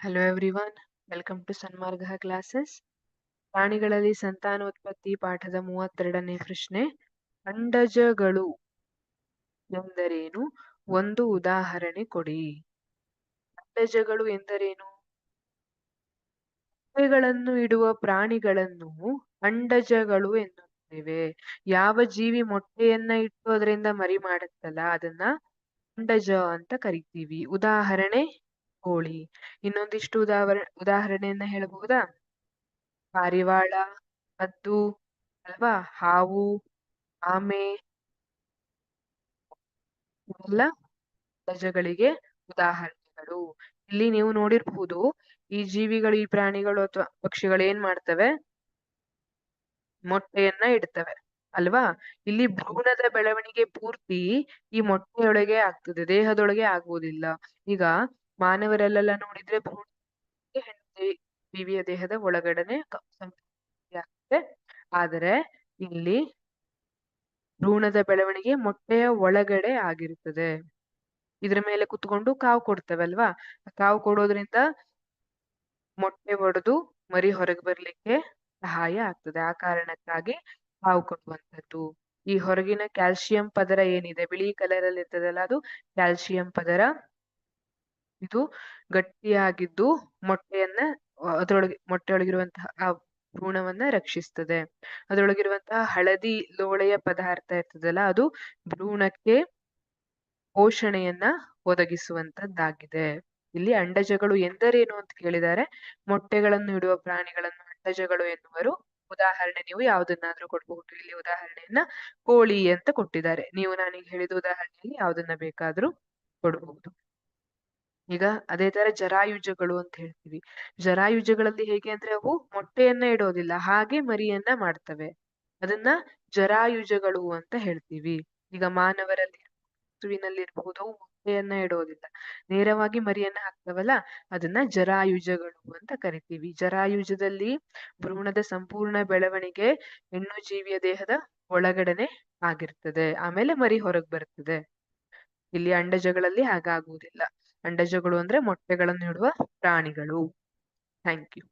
Hello everyone, welcome to Sanmarga classes. ಪ್ರಾಣಿಗಳಲ್ಲಿ ಸಂತಾನೋತ್ಪತ್ತಿ ಪಾಠದ 32ನೇ ಪ್ರಶ್ನೆ. ಅಂಡಜಗಳು ಎಂದರೇನು? ಒಂದು ಉದಾಹರಣೆ ಕೊಡಿ. ಅಂಡಜಗಳು ಎಂದರೇನು? ಮೊಟ್ಟೆಗಳನ್ನು ಇಡುವ ಪ್ರಾಣಿಗಳನ್ನು ಅಂಡಜಗಳು ಎನ್ನುತ್ತೇವೆ. ಯಾವ ಜೀವಿ ಮೊಟ್ಟೆಯನ್ನ ಇಟ್ಟು ಅದರಿಂದ ಮರಿ ಮಾಡುತ್ತಲ್ಲ ಅದನ್ನ ಅಂಡಜ ಅಂತ ಕರಿತೀವಿ. ಉದಾಹರಣೆ ಕೋಳಿ. ಇನ್ನೊಂದಿಷ್ಟು ಉದಾಹರಣೆಯನ್ನ ಹೇಳಬಹುದಾ? ಪಾರಿವಾಳ, ಹದ್ದು ಅಲ್ವಾ, ಹಾವು, ಆಮೆ ಇವೆಲ್ಲ ಅಂಡಜಗಳಿಗೆ ಉದಾಹರಣೆಗಳು. ಇಲ್ಲಿ ನೀವು ನೋಡಿರ್ಬಹುದು, ಈ ಜೀವಿಗಳು, ಈ ಪ್ರಾಣಿಗಳು ಅಥವಾ ಪಕ್ಷಿಗಳು ಏನ್ ಮಾಡ್ತವೆ? ಮೊಟ್ಟೆಯನ್ನ ಇಡ್ತವೆ ಅಲ್ವಾ. ಇಲ್ಲಿ ಭ್ರೂಣದ ಬೆಳವಣಿಗೆ ಪೂರ್ತಿ ಈ ಮೊಟ್ಟೆಯೊಳಗೆ ಆಗ್ತದೆ, ದೇಹದೊಳಗೆ ಆಗುವುದಿಲ್ಲ. ಈಗ ಮಾನವರಲ್ಲೆಲ್ಲ ನೋಡಿದ್ರೆ ಭ್ರೂಣ ಹೆಣ್ಣು ಜೀವಿಯ ದೇಹದ ಒಳಗಡೆನೆ ಆಗ್ತದೆ. ಆದರೆ ಇಲ್ಲಿ ಭ್ರೂಣದ ಬೆಳವಣಿಗೆ ಮೊಟ್ಟೆಯ ಒಳಗಡೆ ಆಗಿರುತ್ತದೆ. ಇದ್ರ ಮೇಲೆ ಕುತ್ಕೊಂಡು ಕಾವು ಕೊಡ್ತೇವಲ್ವಾ, ಕಾವು ಕೊಡೋದ್ರಿಂದ ಮೊಟ್ಟೆ ಒಡೆದು ಮರಿ ಹೊರಗೆ ಬರ್ಲಿಕ್ಕೆ ಸಹಾಯ ಆಗ್ತದೆ. ಆ ಕಾರಣಕ್ಕಾಗಿ ಕಾವು ಕೊಡುವಂಥದ್ದು. ಈ ಹೊರಗಿನ ಕ್ಯಾಲ್ಸಿಯಂ ಪದರ ಏನಿದೆ, ಬಿಳಿ ಕಲರ್ ಅಲ್ಲಿ ಇರ್ತದಲ್ಲ, ಅದು ಕ್ಯಾಲ್ಸಿಯಂ ಪದರ. ಇದು ಗಟ್ಟಿಯಾಗಿದ್ದು ಮೊಟ್ಟೆಯನ್ನ ಅದರೊಳಗೆ ಮೊಟ್ಟೆಯೊಳಗಿರುವಂತಹ ಆ ಭ್ರೂಣವನ್ನ ರಕ್ಷಿಸ್ತದೆ. ಅದರೊಳಗಿರುವಂತಹ ಹಳದಿ ಲೋಳೆಯ ಪದಾರ್ಥ ಇರ್ತದಲ್ಲ, ಅದು ಭ್ರೂಣಕ್ಕೆ ಪೋಷಣೆಯನ್ನ ಒದಗಿಸುವಂತದ್ದಾಗಿದೆ. ಇಲ್ಲಿ ಅಂಡಜಗಳು ಎಂದರೇನು ಅಂತ ಕೇಳಿದ್ದಾರೆ. ಮೊಟ್ಟೆಗಳನ್ನು ಇಡುವ ಪ್ರಾಣಿಗಳನ್ನು ಅಂಡಜಗಳು ಎನ್ನುವರು. ಉದಾಹರಣೆ ನೀವು ಯಾವುದನ್ನಾದ್ರೂ ಕೊಡ್ಬಹುದು. ಇಲ್ಲಿ ಉದಾಹರಣೆಯನ್ನ ಕೋಳಿ ಅಂತ ಕೊಟ್ಟಿದ್ದಾರೆ. ನೀವು ನಾನೀಗ ಹೇಳಿದ ಉದಾಹರಣೆಯಲ್ಲಿ ಯಾವುದನ್ನ ಬೇಕಾದ್ರೂ ಕೊಡಬಹುದು. ಈಗ ಅದೇ ತರ ಜರಾಯುಜಗಳು ಅಂತ ಹೇಳ್ತೀವಿ. ಜರಾಯುಜಗಳಲ್ಲಿ ಹೇಗೆ ಅಂದ್ರೆ ಅವು ಮೊಟ್ಟೆಯನ್ನ ಇಡೋದಿಲ್ಲ, ಹಾಗೆ ಮರಿಯನ್ನ ಮಾಡ್ತವೆ. ಅದನ್ನ ಜರಾಯುಜಗಳು ಅಂತ ಹೇಳ್ತೀವಿ. ಈಗ ಮಾನವರಲ್ಲಿ ಹಸುವಿನಲ್ಲಿರ್ಬಹುದು, ಅವು ಮೊಟ್ಟೆಯನ್ನ ಇಡೋದಿಲ್ಲ, ನೇರವಾಗಿ ಮರಿಯನ್ನ ಹಾಕ್ತವಲ್ಲ, ಅದನ್ನ ಜರಾಯುಜಗಳು ಅಂತ ಕರಿತೀವಿ. ಜರಾಯುಜದಲ್ಲಿ ಭ್ರೂಣದ ಸಂಪೂರ್ಣ ಬೆಳವಣಿಗೆ ಹೆಣ್ಣು ಜೀವಿಯ ದೇಹದ ಒಳಗಡೆನೆ ಆಗಿರ್ತದೆ, ಆಮೇಲೆ ಮರಿ ಹೊರಗ್ ಬರ್ತದೆ. ಇಲ್ಲಿ ಅಂಡಜಗಳಲ್ಲಿ ಹಾಗಾಗುವುದಿಲ್ಲ. ಅಂಡಜಗಳು ಅಂದ್ರೆ ಮೊಟ್ಟೆಗಳನ್ನು ಇಡುವ ಪ್ರಾಣಿಗಳು. Thank you.